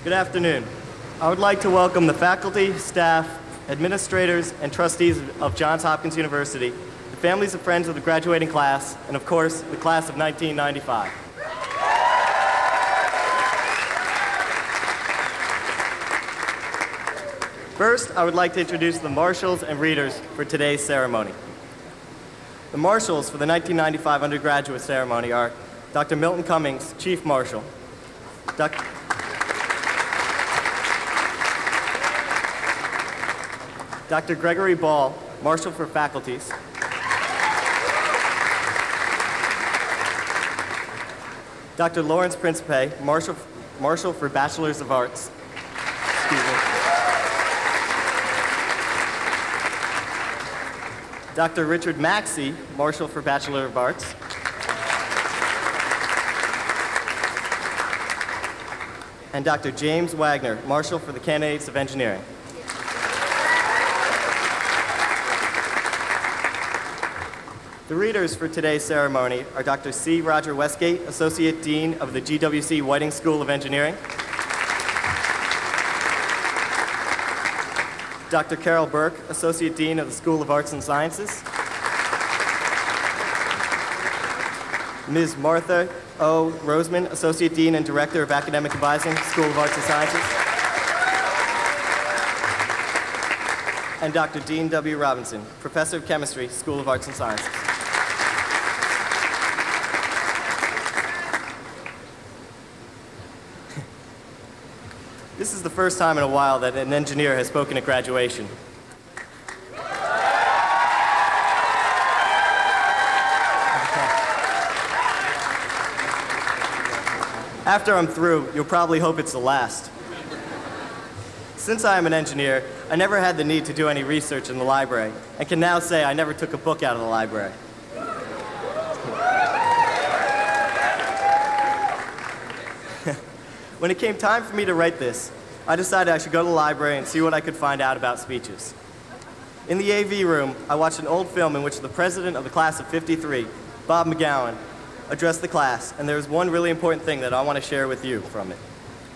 Good afternoon. I would like to welcome the faculty, staff, administrators, and trustees of Johns Hopkins University, the families and friends of the graduating class, and of course, the class of 1995. First, I would like to introduce the marshals and readers for today's ceremony. The marshals for the 1995 undergraduate ceremony are Dr. Milton Cummings, Chief Marshal, Dr. Gregory Ball, Marshal for Faculties, Dr. Lawrence Principe, Marshal for Bachelors of Arts, Dr. Richard Maxey, Marshal for Bachelor of Arts, and Dr. James Wagner, Marshal for the Candidates of Engineering. The readers for today's ceremony are Dr. C. Roger Westgate, Associate Dean of the GWC Whiting School of Engineering, Dr. Carol Burke, Associate Dean of the School of Arts and Sciences, Ms. Martha O. Roseman, Associate Dean and Director of Academic Advising, School of Arts and Sciences, and Dr. Dean W. Robinson, Professor of Chemistry, School of Arts and Sciences. This is the first time in a while that an engineer has spoken at graduation. After I'm through, you'll probably hope it's the last. Since I am an engineer, I never had the need to do any research in the library, and can now say I never took a book out of the library. When it came time for me to write this, I decided I should go to the library and see what I could find out about speeches. In the AV room, I watched an old film in which the president of the class of '53, Bob McGowan, addressed the class, and there was one really important thing that I want to share with you from it.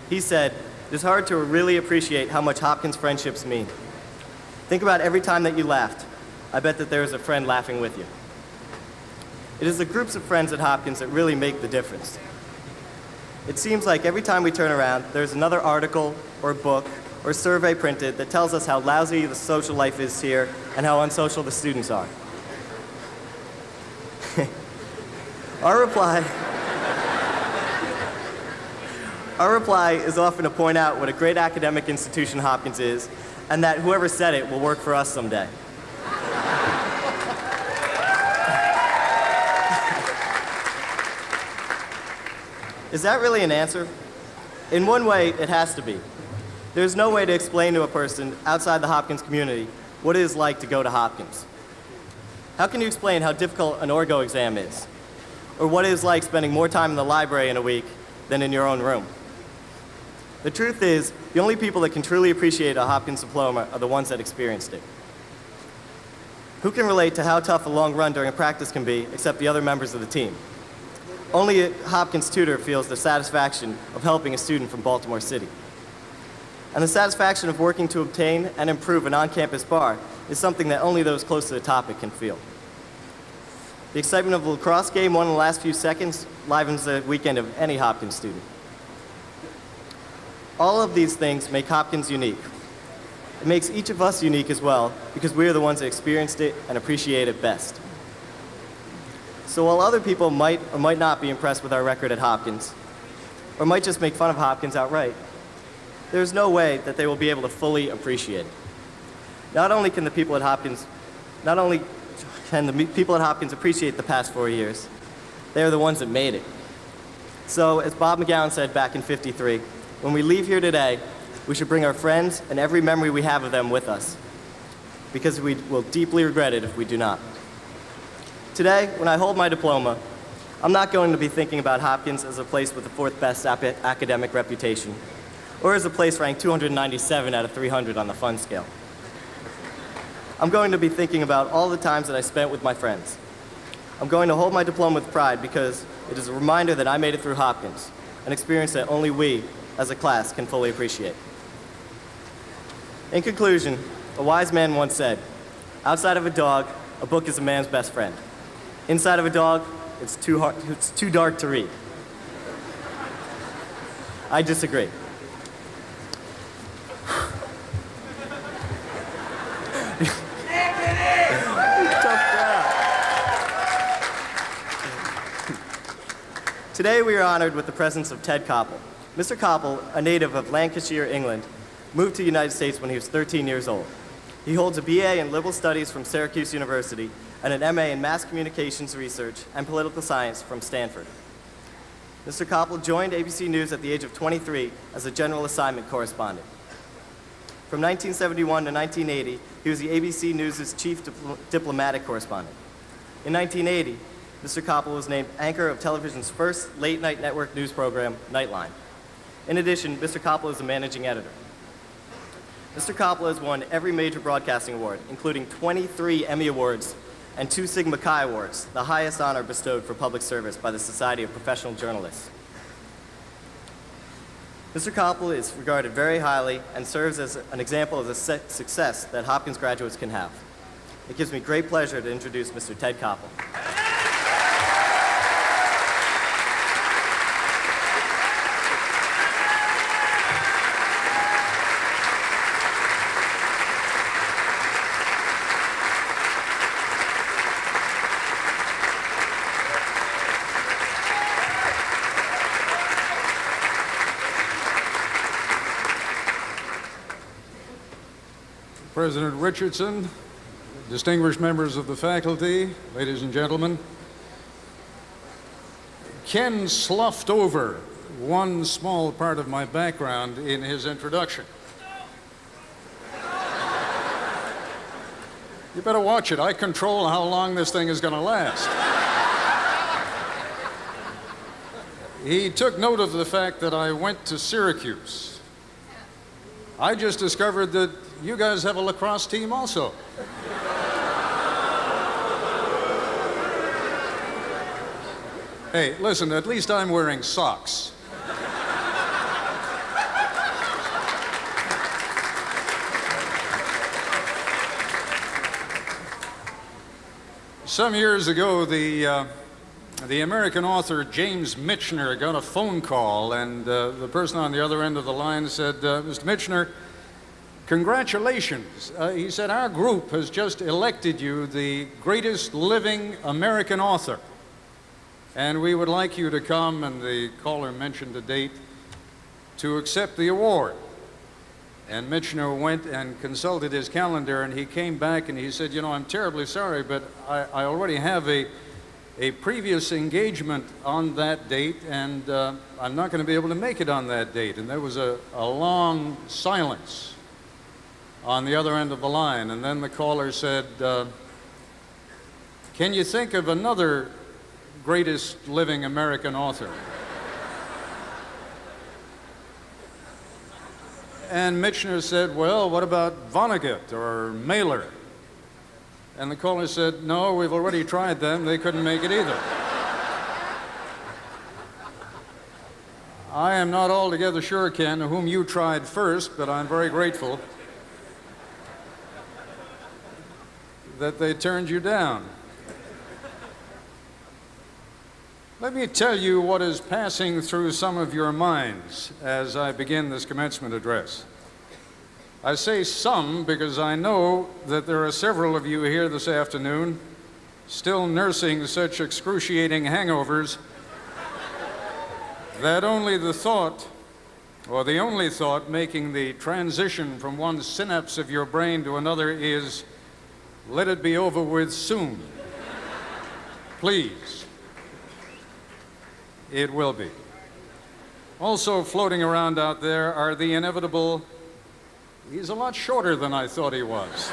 He said, "It is hard to really appreciate how much Hopkins friendships mean. Think about every time that you laughed. I bet that there was a friend laughing with you." It is the groups of friends at Hopkins that really make the difference. It seems like every time we turn around, there's another article or book or survey printed that tells us how lousy the social life is here and how unsocial the students are. Our reply is often to point out what a great academic institution Hopkins is, and that whoever said it will work for us someday. Is that really an answer? In one way, it has to be. There's no way to explain to a person outside the Hopkins community what it is like to go to Hopkins. How can you explain how difficult an orgo exam is? Or what it is like spending more time in the library in a week than in your own room? The truth is, the only people that can truly appreciate a Hopkins diploma are the ones that experienced it. Who can relate to how tough a long run during a practice can be except the other members of the team? Only a Hopkins tutor feels the satisfaction of helping a student from Baltimore City. And the satisfaction of working to obtain and improve an on-campus bar is something that only those close to the topic can feel. The excitement of a lacrosse game won in the last few seconds livens the weekend of any Hopkins student. All of these things make Hopkins unique. It makes each of us unique as well because we are the ones that experienced it and appreciate it best. So while other people might or might not be impressed with our record at Hopkins, or might just make fun of Hopkins outright, there's no way that they will be able to fully appreciate it. Not only can the people at Hopkins appreciate the past 4 years, they are the ones that made it. So, as Bob McGowan said back in '53, when we leave here today, we should bring our friends and every memory we have of them with us, because we will deeply regret it if we do not. Today, when I hold my diploma, I'm not going to be thinking about Hopkins as a place with the 4th best academic reputation, or as a place ranked 297 out of 300 on the fun scale. I'm going to be thinking about all the times that I spent with my friends. I'm going to hold my diploma with pride because it is a reminder that I made it through Hopkins, an experience that only we, as a class, can fully appreciate. In conclusion, a wise man once said, "Outside of a dog, a book is a man's best friend. Inside of a dog, it's too dark to read." I disagree. Today we are honored with the presence of Ted Koppel. Mr. Koppel, a native of Lancashire, England, moved to the United States when he was 13 years old. He holds a BA in Liberal Studies from Syracuse University and an MA in Mass Communications Research and Political Science from Stanford. Mr. Koppel joined ABC News at the age of 23 as a general assignment correspondent. From 1971 to 1980, he was the ABC News' chief diplomatic correspondent. In 1980, Mr. Koppel was named anchor of television's first late-night network news program, Nightline. In addition, Mr. Koppel is a managing editor. Mr. Koppel has won every major broadcasting award, including 23 Emmy Awards and 2 Sigma Chi Awards, the highest honor bestowed for public service by the Society of Professional Journalists. Mr. Koppel is regarded very highly and serves as an example of the success that Hopkins graduates can have. It gives me great pleasure to introduce Mr. Ted Koppel. President Richardson, distinguished members of the faculty, ladies and gentlemen, Ken sloughed over one small part of my background in his introduction. You better watch it. I control how long this thing is going to last. He took note of the fact that I went to Syracuse. I just discovered that you guys have a lacrosse team also. Hey, listen, at least I'm wearing socks. Some years ago, the American author James Michener got a phone call, and the person on the other end of the line said, Mr. Michener, congratulations. He said, our group has just elected you the greatest living American author. And we would like you to come, and the caller mentioned a date, to accept the award. And Michener went and consulted his calendar, and he came back and he said, you know, I'm terribly sorry, but I already have a previous engagement on that date, and I'm not going to be able to make it on that date. And there was a long silence on the other end of the line. And then the caller said, can you think of another greatest living American author? And Michener said, well, what about Vonnegut or Mailer? And the caller said, no, we've already tried them. They couldn't make it either. I am not altogether sure, Ken, whom you tried first, but I'm very grateful that they turned you down. Let me tell you what is passing through some of your minds as I begin this commencement address. I say some because I know that there are several of you here this afternoon still nursing such excruciating hangovers that only the thought, or the only thought making the transition from one synapse of your brain to another is, let it be over with soon. Please. It will be. Also floating around out there are the inevitable, he's a lot shorter than I thought he was.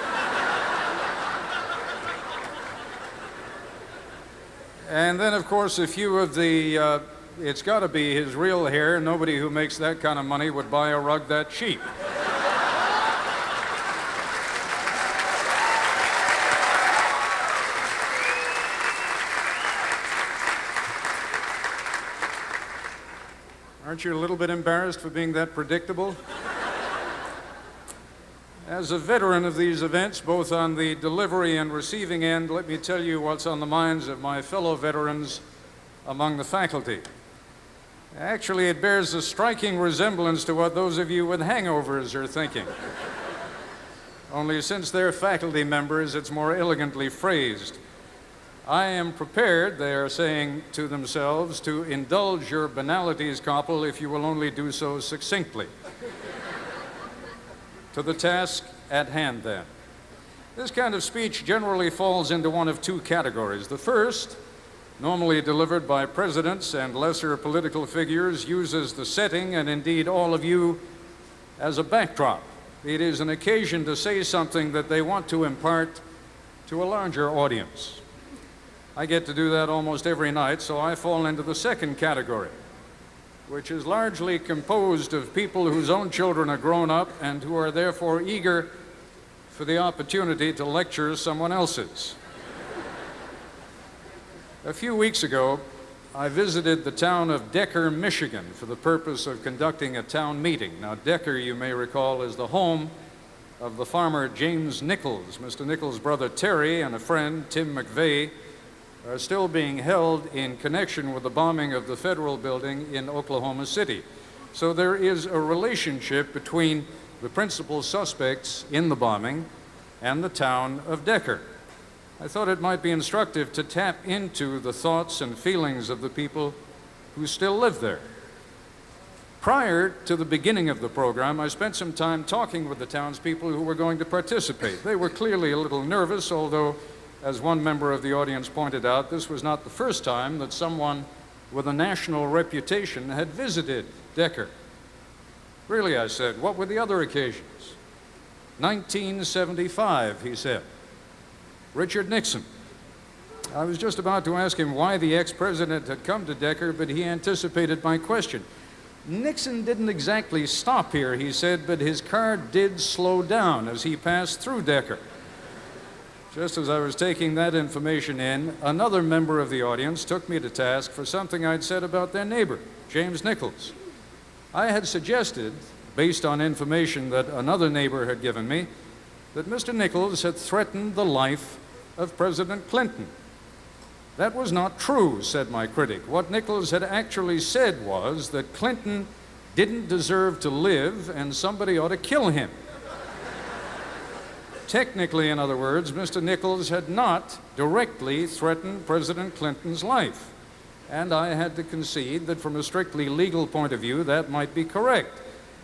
And then, of course, a few of the, it's got to be his real hair. Nobody who makes that kind of money would buy a rug that cheap. Aren't you a little bit embarrassed for being that predictable? As a veteran of these events, both on the delivery and receiving end, let me tell you what's on the minds of my fellow veterans among the faculty. Actually, it bears a striking resemblance to what those of you with hangovers are thinking. Only since they're faculty members, it's more elegantly phrased. I am prepared, they are saying to themselves, to indulge your banalities, Koppel, if you will only do so succinctly. To the task at hand, then. This kind of speech generally falls into one of two categories. The first, normally delivered by presidents and lesser political figures, uses the setting, and indeed all of you, as a backdrop. It is an occasion to say something that they want to impart to a larger audience. I get to do that almost every night, so I fall into the second category, which is largely composed of people whose own children are grown up and who are therefore eager for the opportunity to lecture someone else's. A few weeks ago, I visited the town of Decker, Michigan, for the purpose of conducting a town meeting. Now, Decker, you may recall, is the home of the farmer James Nichols. Mr. Nichols' brother Terry and a friend, Tim McVeigh, are still being held in connection with the bombing of the federal building in Oklahoma City. So there is a relationship between the principal suspects in the bombing and the town of Decker. I thought it might be instructive to tap into the thoughts and feelings of the people who still live there. Prior to the beginning of the program, I spent some time talking with the townspeople who were going to participate. They were clearly a little nervous, although, as one member of the audience pointed out, this was not the first time that someone with a national reputation had visited Decker. Really, I said, what were the other occasions? 1975, he said. Richard Nixon. I was just about to ask him why the ex-president had come to Decker, but he anticipated my question. Nixon didn't exactly stop here, he said, but his car did slow down as he passed through Decker. Just as I was taking that information in, another member of the audience took me to task for something I'd said about their neighbor, James Nichols. I had suggested, based on information that another neighbor had given me, that Mr. Nichols had threatened the life of President Clinton. That was not true, said my critic. What Nichols had actually said was that Clinton didn't deserve to live and somebody ought to kill him. Technically, in other words, Mr. Nichols had not directly threatened President Clinton's life. And I had to concede that from a strictly legal point of view, that might be correct.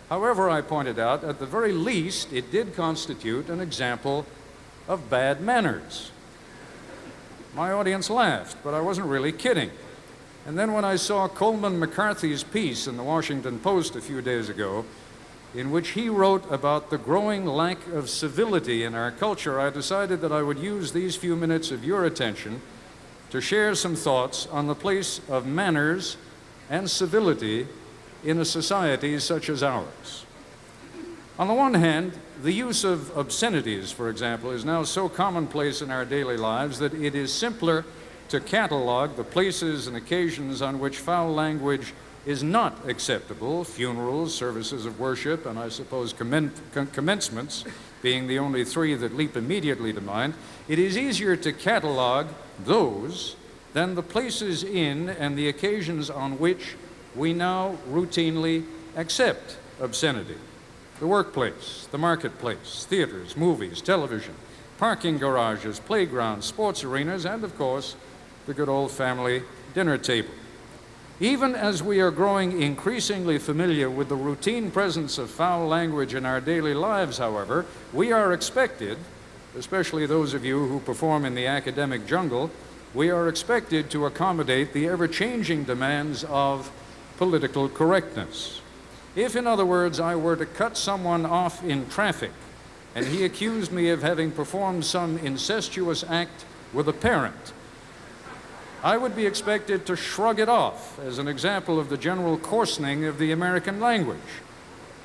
However, I pointed out, at the very least, it did constitute an example of bad manners. My audience laughed, but I wasn't really kidding. And then when I saw Coleman McCarthy's piece in the Washington Post a few days ago, in which he wrote about the growing lack of civility in our culture, I decided that I would use these few minutes of your attention to share some thoughts on the place of manners and civility in a society such as ours. On the one hand, the use of obscenities, for example, is now so commonplace in our daily lives that it is simpler to catalog the places and occasions on which foul language is not acceptable: funerals, services of worship, and I suppose commencements being the only three that leap immediately to mind. It is easier to catalog those than the places in and the occasions on which we now routinely accept obscenity. The workplace, the marketplace, theaters, movies, television, parking garages, playgrounds, sports arenas, and of course, the good old family dinner table. Even as we are growing increasingly familiar with the routine presence of foul language in our daily lives, however, we are expected, especially those of you who perform in the academic jungle, we are expected to accommodate the ever-changing demands of political correctness. If, in other words, I were to cut someone off in traffic and he accused me of having performed some incestuous act with a parent, I would be expected to shrug it off as an example of the general coarsening of the American language.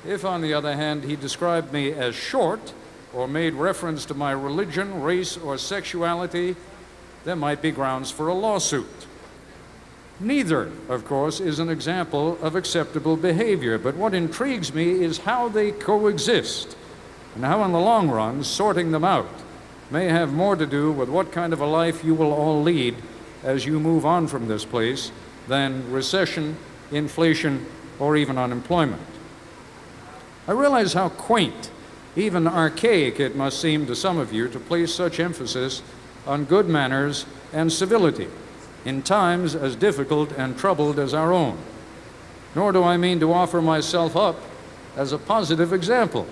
If, on the other hand, he described me as short or made reference to my religion, race, or sexuality, there might be grounds for a lawsuit. Neither, of course, is an example of acceptable behavior, but what intrigues me is how they coexist and how, in the long run, sorting them out may have more to do with what kind of a life you will all lead as you move on from this place than recession, inflation, or even unemployment. I realize how quaint, even archaic it must seem to some of you to place such emphasis on good manners and civility in times as difficult and troubled as our own. Nor do I mean to offer myself up as a positive example.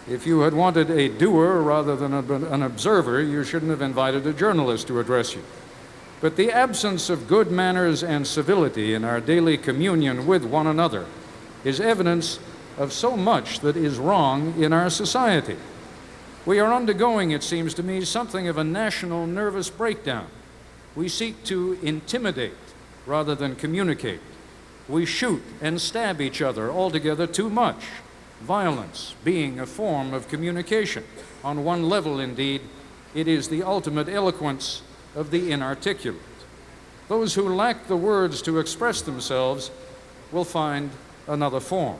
If you had wanted a doer rather than an observer, you shouldn't have invited a journalist to address you. But the absence of good manners and civility in our daily communion with one another is evidence of so much that is wrong in our society. We are undergoing, it seems to me, something of a national nervous breakdown. We seek to intimidate rather than communicate. We shoot and stab each other altogether too much, violence being a form of communication. On one level, indeed, it is the ultimate eloquence of the inarticulate. Those who lack the words to express themselves will find another form.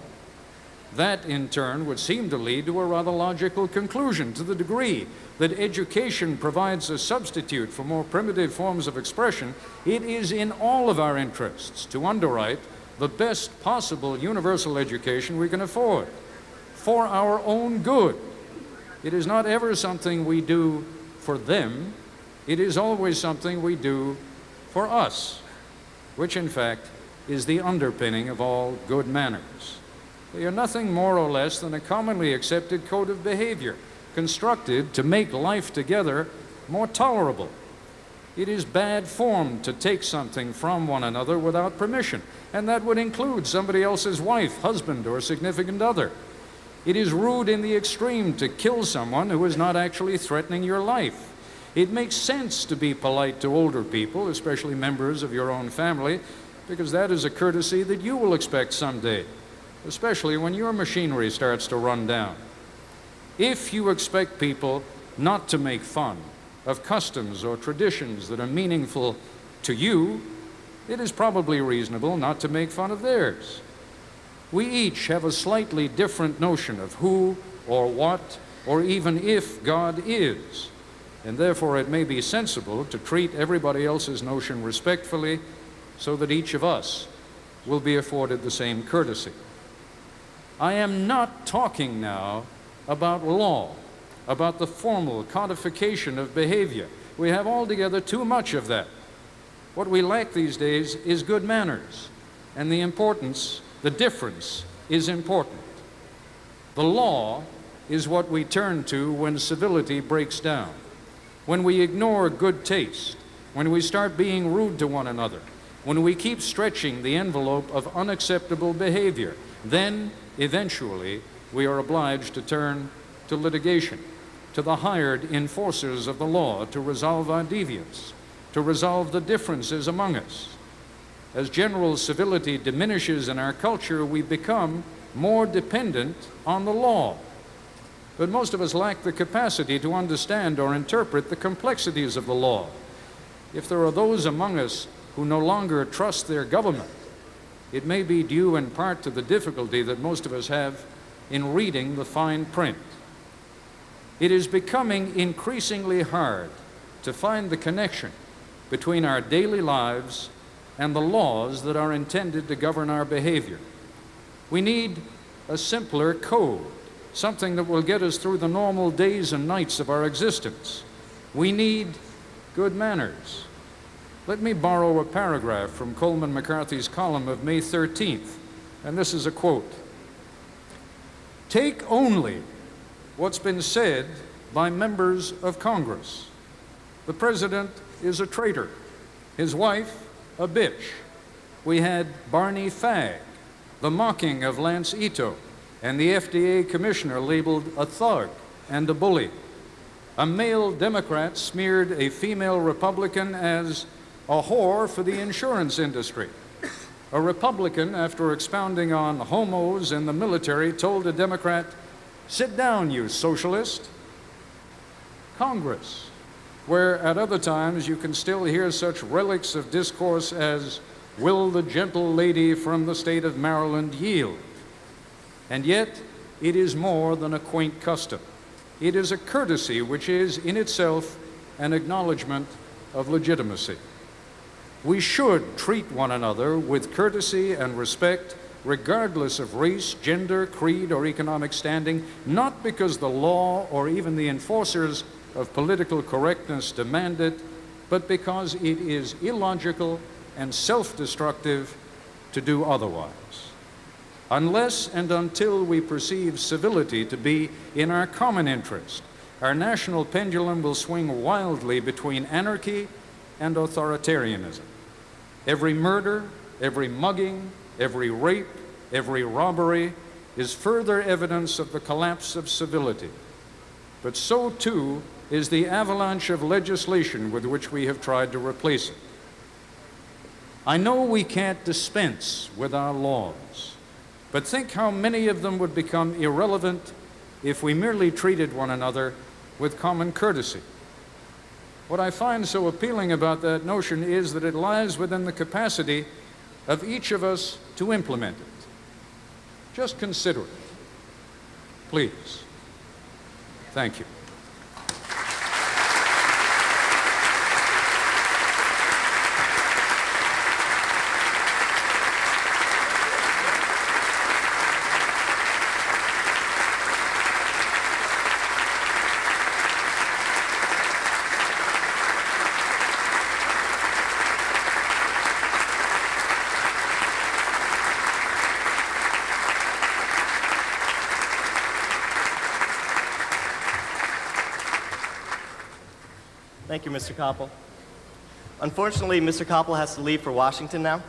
That, in turn, would seem to lead to a rather logical conclusion. To the degree that education provides a substitute for more primitive forms of expression, it is in all of our interests to underwrite the best possible universal education we can afford, for our own good. It is not ever something we do for them. It is always something we do for us, which in fact is the underpinning of all good manners. They are nothing more or less than a commonly accepted code of behavior, constructed to make life together more tolerable. It is bad form to take something from one another without permission, and that would include somebody else's wife, husband, or significant other. It is rude in the extreme to kill someone who is not actually threatening your life. It makes sense to be polite to older people, especially members of your own family, because that is a courtesy that you will expect someday, especially when your machinery starts to run down. If you expect people not to make fun of customs or traditions that are meaningful to you, it is probably reasonable not to make fun of theirs. We each have a slightly different notion of who or what or even if God is, and therefore it may be sensible to treat everybody else's notion respectfully so that each of us will be afforded the same courtesy. I am not talking now about law, about the formal codification of behavior. We have altogether too much of that. What we lack these days is good manners, and the difference is important. The law is what we turn to when civility breaks down, when we ignore good taste, when we start being rude to one another, when we keep stretching the envelope of unacceptable behavior. Then, eventually, we are obliged to turn to litigation, to the hired enforcers of the law to resolve our deviance, to resolve the differences among us. As general civility diminishes in our culture, we become more dependent on the law. But most of us lack the capacity to understand or interpret the complexities of the law. If there are those among us who no longer trust their government, it may be due in part to the difficulty that most of us have in reading the fine print. It is becoming increasingly hard to find the connection between our daily lives and the laws that are intended to govern our behavior. We need a simpler code, something that will get us through the normal days and nights of our existence. We need good manners. Let me borrow a paragraph from Coleman McCarthy's column of May 13th, and this is a quote. "Take only what's been said by members of Congress. The president is a traitor, his wife a bitch. We had Barney Fagg, the mocking of Lance Ito, and the FDA commissioner labeled a thug and a bully. A male Democrat smeared a female Republican as a whore for the insurance industry. A Republican, after expounding on homos in the military, told a Democrat, 'Sit down, you socialist.' Congress, where at other times you can still hear such relics of discourse as, 'Will the gentle lady from the state of Maryland yield?' And yet, it is more than a quaint custom. It is a courtesy which is in itself an acknowledgement of legitimacy. We should treat one another with courtesy and respect, regardless of race, gender, creed, or economic standing, not because the law or even the enforcers of political correctness demand it, but because it is illogical and self-destructive to do otherwise. Unless and until we perceive civility to be in our common interest, our national pendulum will swing wildly between anarchy and authoritarianism. Every murder, every mugging, every rape, every robbery is further evidence of the collapse of civility. But so too is the avalanche of legislation with which we have tried to replace it. I know we can't dispense with our laws, but think how many of them would become irrelevant if we merely treated one another with common courtesy. What I find so appealing about that notion is that it lies within the capacity of each of us to implement it. Just consider it, please. Thank you. Thank you, Mr. Koppel. Unfortunately, Mr. Koppel has to leave for Washington now.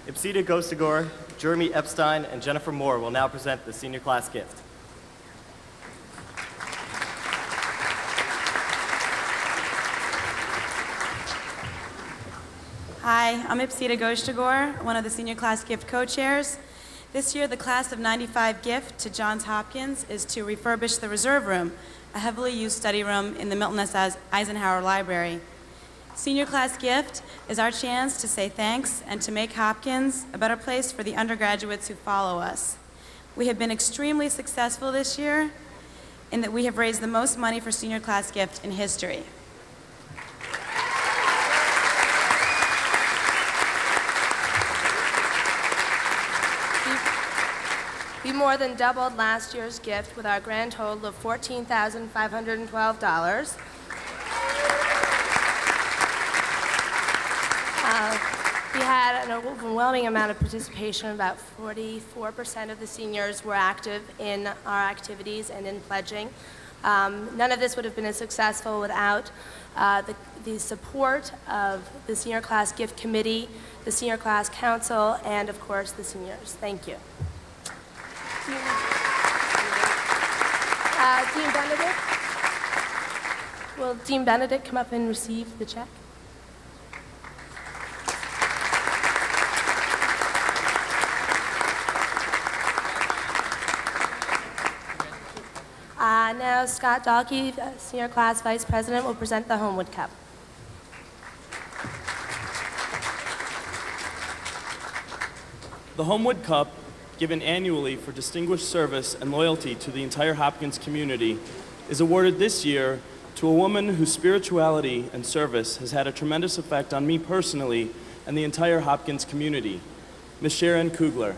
Ipsita Gostigor, Jeremy Epstein, and Jennifer Moore will now present the senior class gift. Hi, I'm Ipsita Goshtagor, one of the senior class gift co-chairs. This year, the class of '95 gift to Johns Hopkins is to refurbish the reserve room, a heavily used study room in the Milton S. Eisenhower Library. Senior class gift is our chance to say thanks and to make Hopkins a better place for the undergraduates who follow us. We have been extremely successful this year in that we have raised the most money for senior class gift in history. We more than doubled last year's gift with our grand total of $14,512. We had an overwhelming amount of participation. About 44% of the seniors were active in our activities and in pledging. None of this would have been as successful without the support of the Senior Class Gift Committee, the Senior Class Council, and of course the seniors. Thank you. Dean Benedict? Will Dean Benedict come up and receive the check? Now Scott Dahlke, Senior Class Vice President, will present the Homewood Cup. The Homewood Cup, given annually for distinguished service and loyalty to the entire Hopkins community, is awarded this year to a woman whose spirituality and service has had a tremendous effect on me personally and the entire Hopkins community, Ms. Sharon Kugler.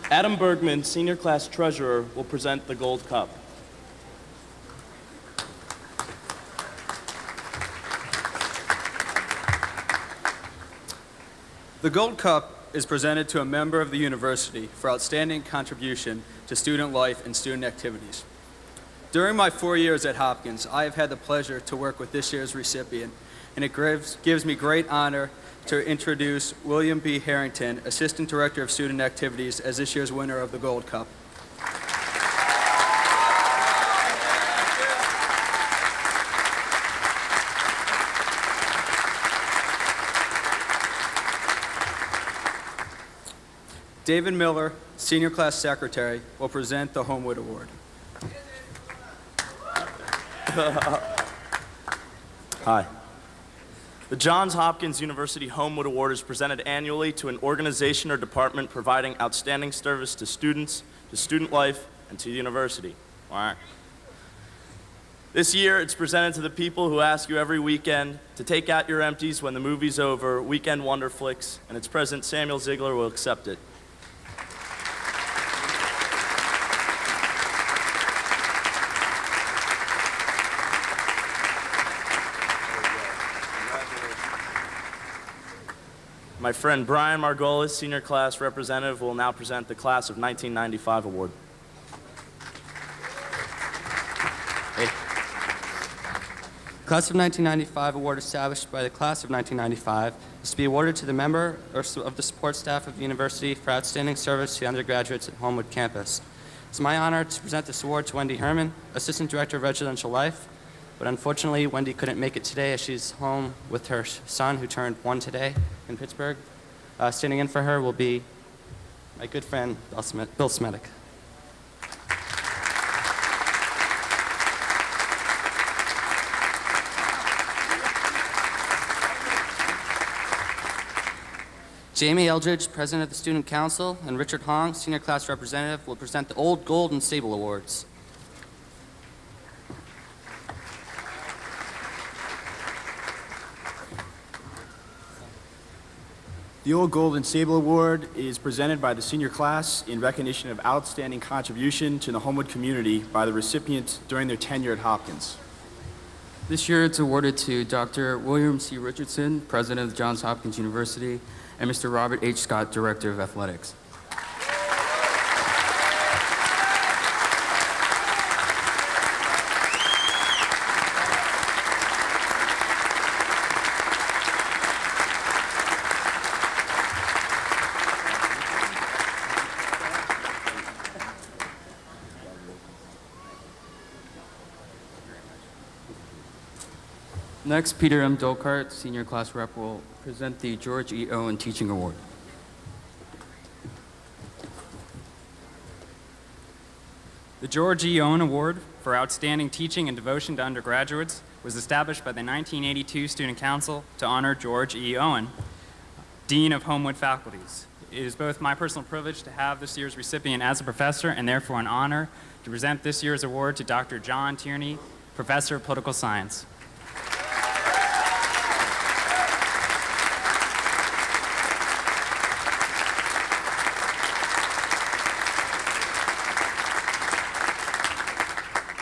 Adam Bergman, Senior Class Treasurer, will present the Gold Cup. The Gold Cup is presented to a member of the university for outstanding contribution to student life and student activities. During my 4 years at Hopkins, I have had the pleasure to work with this year's recipient, and it gives me great honor to introduce William B. Harrington, Assistant Director of Student Activities, as this year's winner of the Gold Cup. David Miller, Senior Class Secretary, will present the Homewood Award. Hi. The Johns Hopkins University Homewood Award is presented annually to an organization or department providing outstanding service to students, to student life, and to the university. All right. This year, it's presented to the people who ask you every weekend to take out your empties when the movie's over, weekend wonder flicks, and its president, Samuel Ziegler, will accept it. My friend Brian Margolis, Senior Class Representative, will now present the Class of 1995 Award. Hey. Class of 1995 Award established by the Class of 1995 is to be awarded to the member of the support staff of the university for outstanding service to undergraduates at Homewood campus. It's my honor to present this award to Wendy Herman, Assistant Director of Residential Life, but unfortunately Wendy couldn't make it today as she's home with her son who turned 1 today in Pittsburgh. Standing in for her will be my good friend Bill Smetic. Jamie Eldridge, President of the Student Council, and Richard Hong, Senior Class Representative, will present the Old Gold and Sable Awards. The Old Gold and Sable Award is presented by the senior class in recognition of outstanding contribution to the Homewood community by the recipients during their tenure at Hopkins. This year it's awarded to Dr. William C. Richardson, President of Johns Hopkins University, and Mr. Robert H. Scott, Director of Athletics. Next, Peter M. Dolkart, Senior Class Rep, will present the George E. Owen Teaching Award. The George E. Owen Award for Outstanding Teaching and Devotion to Undergraduates was established by the 1982 Student Council to honor George E. Owen, Dean of Homewood Faculties. It is both my personal privilege to have this year's recipient as a professor and therefore an honor to present this year's award to Dr. John Tierney, Professor of Political Science.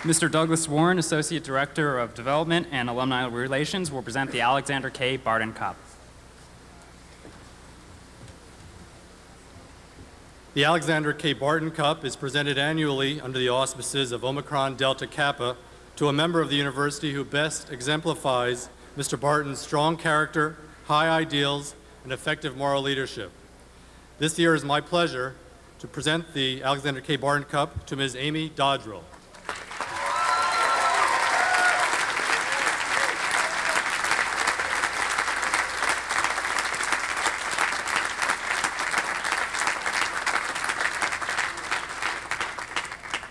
Mr. Douglas Warren, Associate Director of Development and Alumni Relations, will present the Alexander K. Barton Cup. The Alexander K. Barton Cup is presented annually under the auspices of Omicron Delta Kappa to a member of the university who best exemplifies Mr. Barton's strong character, high ideals, and effective moral leadership. This year it is my pleasure to present the Alexander K. Barton Cup to Ms. Amy Dodrell.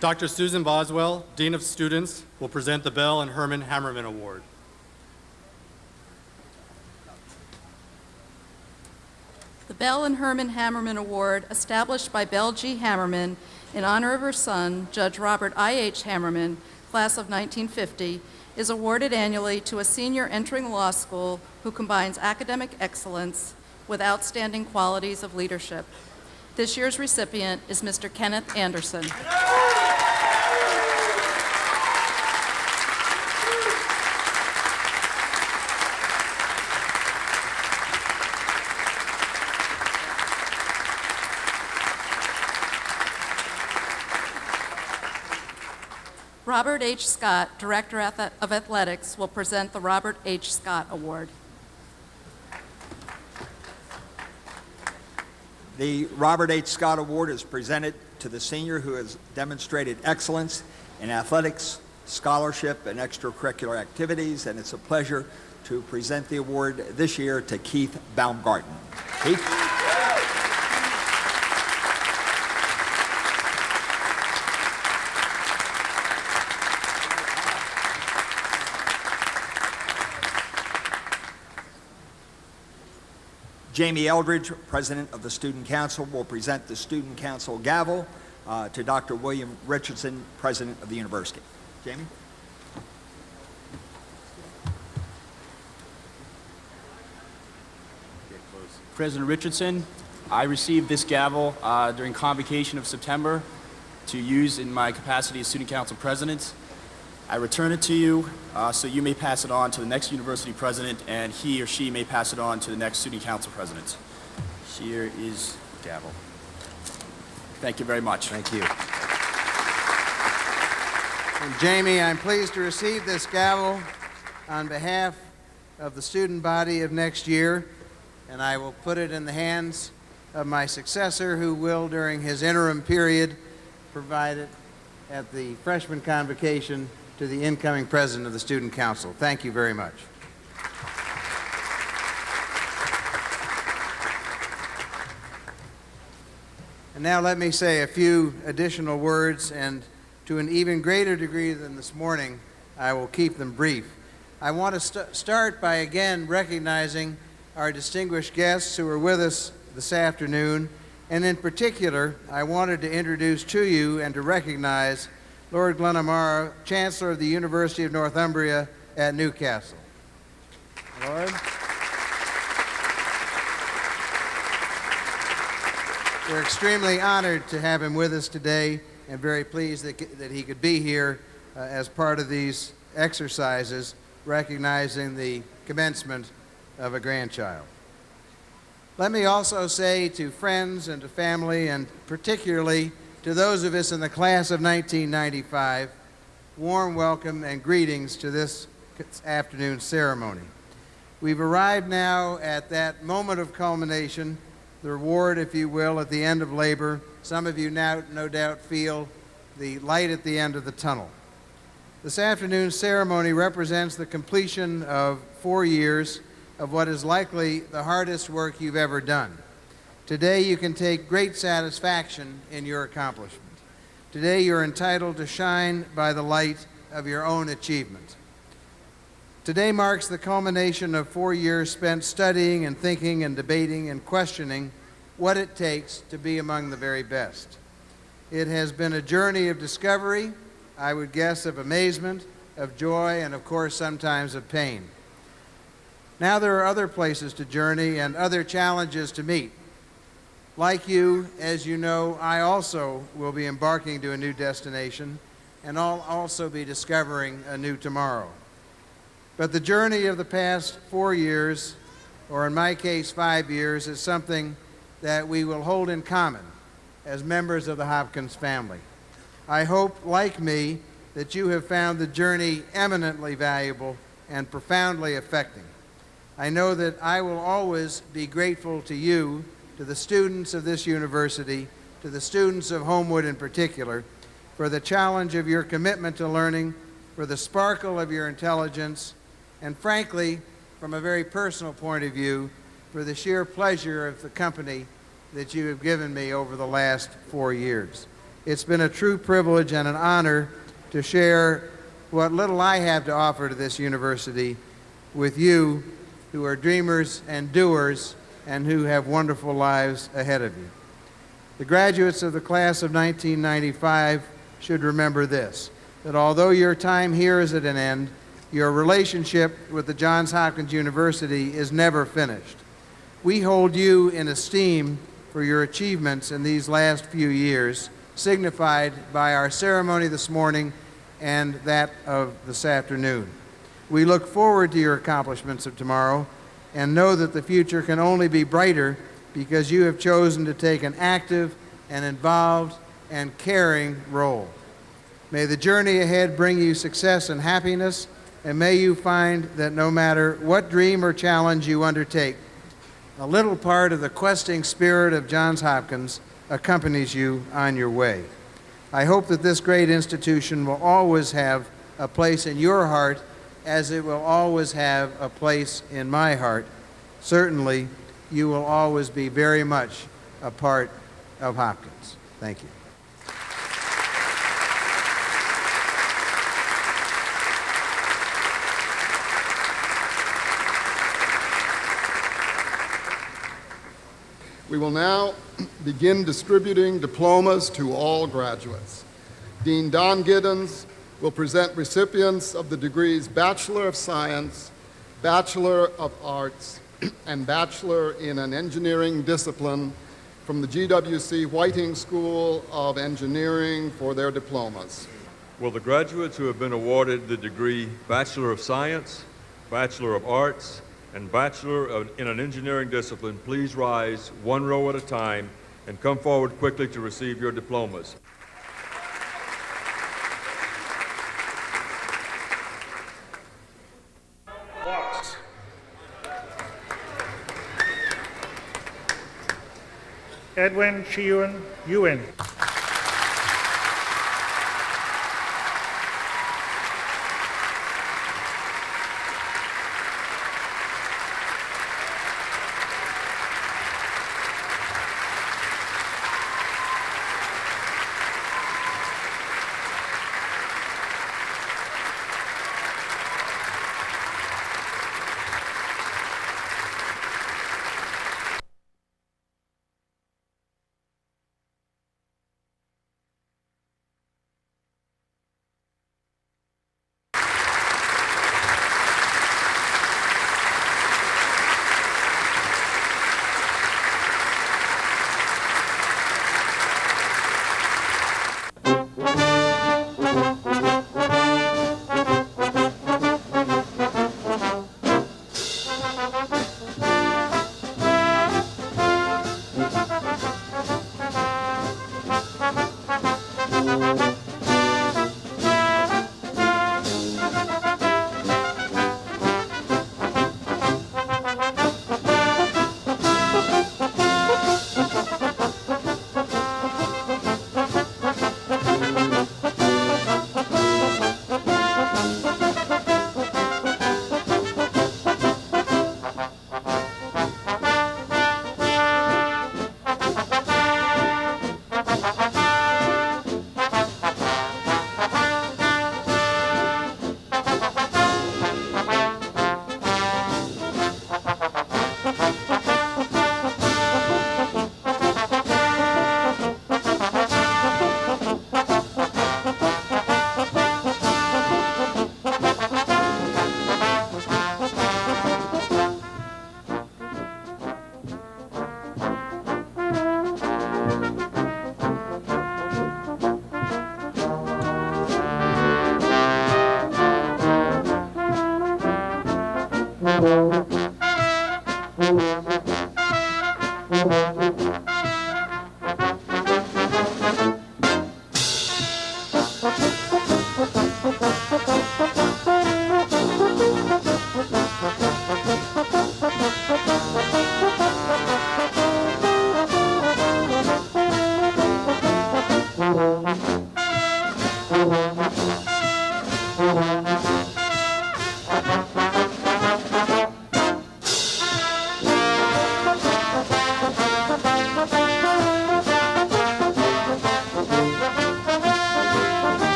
Dr. Susan Boswell, Dean of Students, will present the Bell and Herman Hammerman Award. The Bell and Herman Hammerman Award, established by Belle G. Hammerman in honor of her son, Judge Robert I.H. Hammerman, class of 1950, is awarded annually to a senior entering law school who combines academic excellence with outstanding qualities of leadership. This year's recipient is Mr. Kenneth Anderson. Robert H. Scott, Director of Athletics, will present the Robert H. Scott Award. The Robert H. Scott Award is presented to the senior who has demonstrated excellence in athletics, scholarship, and extracurricular activities, and it's a pleasure to present the award this year to Keith Baumgarten. Keith? Jamie Eldridge, President of the Student Council, will present the Student Council gavel to Dr. William Richardson, President of the University. Jamie? President Richardson, I received this gavel during convocation of September to use in my capacity as Student Council President. I return it to you so you may pass it on to the next university president, and he or she may pass it on to the next student council president. Here is the gavel. Thank you very much. Thank you. And Jamie, I'm pleased to receive this gavel on behalf of the student body of next year, and I will put it in the hands of my successor, who will, during his interim period, provide it at the freshman convocation to the incoming president of the Student Council. Thank you very much. And now let me say a few additional words, and to an even greater degree than this morning, I will keep them brief. I want to start by again recognizing our distinguished guests who are with us this afternoon, and in particular, I wanted to introduce to you and to recognize Lord Glenamara, Chancellor of the University of Northumbria at Newcastle. Lord. We're extremely honored to have him with us today, and very pleased that he could be here as part of these exercises, recognizing the commencement of a grandchild. Let me also say to friends and to family, and particularly to those of us in the class of 1995, warm welcome and greetings to this afternoon's ceremony. We've arrived now at that moment of culmination, the reward, if you will, at the end of labor. Some of you now, no doubt, feel the light at the end of the tunnel. This afternoon's ceremony represents the completion of 4 years of what is likely the hardest work you've ever done. Today you can take great satisfaction in your accomplishment. Today you're entitled to shine by the light of your own achievement. Today marks the culmination of 4 years spent studying and thinking and debating and questioning what it takes to be among the very best. It has been a journey of discovery, I would guess of amazement, of joy, and of course sometimes of pain. Now there are other places to journey and other challenges to meet. Like you, as you know, I also will be embarking to a new destination, and I'll also be discovering a new tomorrow. But the journey of the past 4 years, or in my case 5 years, is something that we will hold in common as members of the Hopkins family. I hope, like me, that you have found the journey eminently valuable and profoundly affecting. I know that I will always be grateful to you, to the students of this university, to the students of Homewood in particular, for the challenge of your commitment to learning, for the sparkle of your intelligence, and frankly, from a very personal point of view, for the sheer pleasure of the company that you have given me over the last 4 years. It's been a true privilege and an honor to share what little I have to offer to this university with you who are dreamers and doers and who have wonderful lives ahead of you. The graduates of the class of 1995 should remember this, that although your time here is at an end, your relationship with the Johns Hopkins University is never finished. We hold you in esteem for your achievements in these last few years, signified by our ceremony this morning and that of this afternoon. We look forward to your accomplishments of tomorrow and know that the future can only be brighter because you have chosen to take an active and involved and caring role. May the journey ahead bring you success and happiness, and may you find that no matter what dream or challenge you undertake, a little part of the questing spirit of Johns Hopkins accompanies you on your way. I hope that this great institution will always have a place in your heart as it will always have a place in my heart. Certainly, you will always be very much a part of Hopkins. Thank you. We will now begin distributing diplomas to all graduates. Dean Don Giddens will present recipients of the degrees Bachelor of Science, Bachelor of Arts, and Bachelor in an Engineering Discipline from the GWC Whiting School of Engineering for their diplomas. Will the graduates who have been awarded the degree Bachelor of Science, Bachelor of Arts, and Bachelor in an Engineering Discipline please rise one row at a time and come forward quickly to receive your diplomas. Edwin Chiyun Ewan.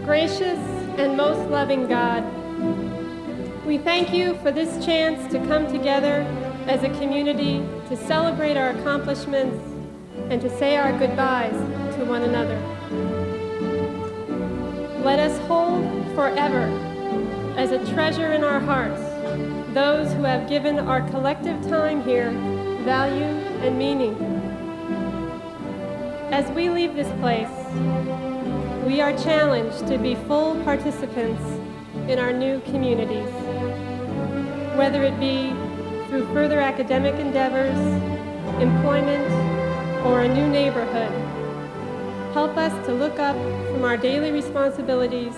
Gracious and most loving God, we thank you for this chance to come together as a community to celebrate our accomplishments and to say our goodbyes to one another. Let us hold forever as a treasure in our hearts those who have given our collective time here value and meaning. As we leave this place, we are challenged to be full participants in our new communities, whether it be through further academic endeavors, employment, or a new neighborhood. Help us to look up from our daily responsibilities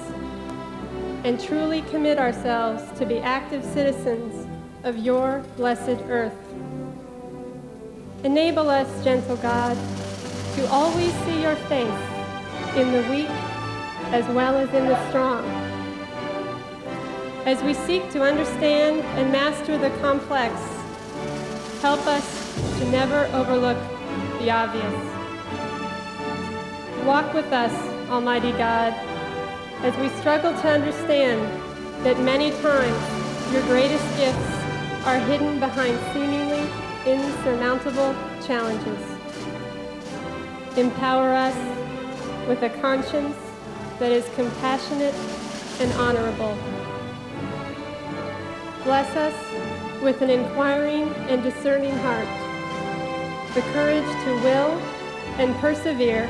and truly commit ourselves to be active citizens of your blessed earth. Enable us, gentle God, to always see your face in the weak as well as in the strong. As we seek to understand and master the complex, help us to never overlook the obvious. Walk with us, Almighty God, as we struggle to understand that many times your greatest gifts are hidden behind seemingly insurmountable challenges. Empower us with a conscience that is compassionate and honorable. Bless us with an inquiring and discerning heart, the courage to will and persevere,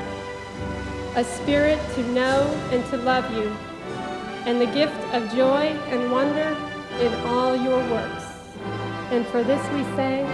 a spirit to know and to love you, and the gift of joy and wonder in all your works. And for this we say,